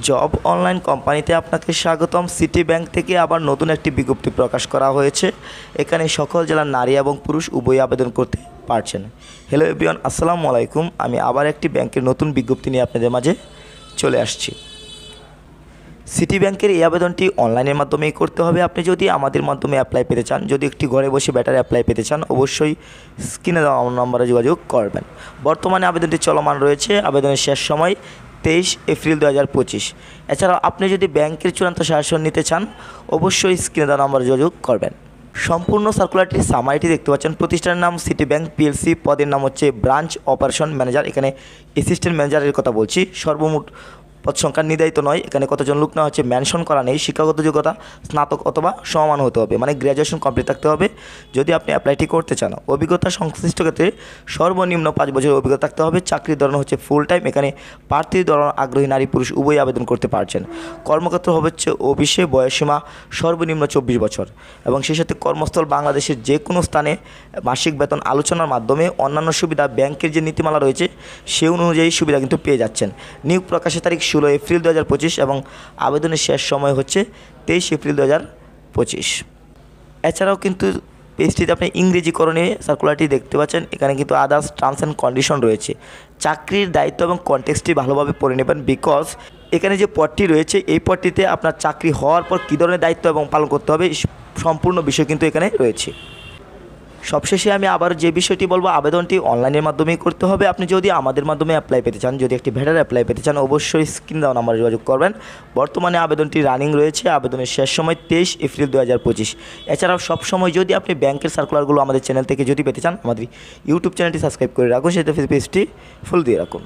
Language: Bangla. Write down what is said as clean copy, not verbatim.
জব অনলাইন কোম্পানিতে আপনাকে স্বাগতম। সিটি ব্যাংক থেকে আবার নতুন একটি বিজ্ঞপ্তি প্রকাশ করা হয়েছে। এখানে সকল জেলার নারী এবং পুরুষ উভয়ই আবেদন করতে পারছেন। হ্যালো এভরিওয়ান, আসসালামু আলাইকুম। আমি আবার একটি ব্যাংকের নতুন বিজ্ঞপ্তি নিয়ে আপনাদের মাঝে চলে আসছি। সিটি ব্যাংকের এই আবেদনটি অনলাইনের মাধ্যমেই করতে হবে। আপনি যদি আমাদের মাধ্যমে অ্যাপ্লাই পেতে চান, যদি একটি ঘরে বসে বেটার অ্যাপ্লাই পেতে চান, অবশ্যই স্ক্রিনে দেওয়া নম্বরে যোগাযোগ করবেন। বর্তমানে আবেদনটি চলমান রয়েছে। আবেদনের শেষ সময় 23 এপ্রিল 2025। এছাড়াও আপনি যদি ব্যাংকের চূড়ান্ত শাসন নিতে চান, অবশ্যই স্ক্রিনে দেওয়া নম্বরে যোগাযোগ করবেন। সম্পূর্ণ সার্কুলারটির সামারিটি দেখতে পাচ্ছেন। প্রতিষ্ঠানের নাম সিটি ব্যাংক পিএলসি, পদের নাম হচ্ছে ব্রাঞ্চ অপারেশন ম্যানেজার। এখানে অ্যাসিস্ট্যান্ট ম্যানেজারের কথা বলছি। সর্বমোট পদ সংখ্যা নির্ধারিত নয়, এখানে কতজন লোক নেওয়া হচ্ছে মেনশন করা নেই। শিক্ষাগত যোগ্যতা স্নাতক অথবা সমমান হতে হবে, মানে গ্র্যাজুয়েশন কমপ্লিট থাকতে হবে যদি আপনি অ্যাপ্লাইটি করতে চান। অভিজ্ঞতা সংশ্লিষ্ট ক্ষেত্রে সর্বনিম্ন 5 বছরের অভিজ্ঞতা থাকতে হবে। চাকরির ধরন হচ্ছে ফুল টাইম। এখানে প্রার্থীর ধরন আগ্রহী নারী পুরুষ উভয়ই আবেদন করতে পারছেন। কর্মক্ষেত্র হচ্ছে অফিসে, বয়সসীমা সর্বনিম্ন 24 বছর এবং সেই সাথে কর্মস্থল বাংলাদেশের যে কোনো স্থানে। মাসিক বেতন আলোচনার মাধ্যমে অন্যান্য সুবিধা ব্যাংকের যে নীতিমালা রয়েছে সে অনুযায়ী সুবিধা কিন্তু পেয়ে যাচ্ছেন। নিয়োগ প্রকাশের তারিখ 16 এপ্রিল 2025 এবং আবেদনের শেষ সময় হচ্ছে 23 এপ্রিল 2025। এছাড়াও কিন্তু পেজটিতে আপনি ইংরেজিকরণে সার্কুলারটি দেখতে পাচ্ছেন। এখানে কিন্তু আদার্স টার্মস অ্যান্ড কন্ডিশন রয়েছে। চাকরির দায়িত্ব এবং কনটেক্সটটি ভালোভাবে পড়ে নেবেন, বিকজ এখানে যে পদটি রয়েছে এই পদটিতে আপনার চাকরি হওয়ার পর কী ধরনের দায়িত্ব এবং পালন করতে হবে সম্পূর্ণ বিষয় কিন্তু এখানে রয়েছে। সবশেষে আমি আবার যে বিষয়টি বলবো, আবেদনটি অনলাইনের মাধ্যমেই করতে হবে। আপনি যদি আমাদের মাধ্যমে অ্যাপ্লাই পেতে চান, যদি একটি ভেটার অ্যাপ্লাই পেতে চান, অবশ্যই স্ক্রিন দেওয়া নাম্বারে যোগাযোগ করবেন। বর্তমানে আবেদনটি রানিং রয়েছে। আবেদনের শেষ সময় 23 এপ্রিল 2025। এছাড়াও সবসময় যদি আপনি ব্যাংকের সার্কুলারগুলো আমাদের চ্যানেল থেকে যদি পেতে চান, আমাদের ইউটিউব চ্যানেলটি সাবস্ক্রাইব করে রাখুন, সেটা পেজটি ফুল দিয়ে রাখুন।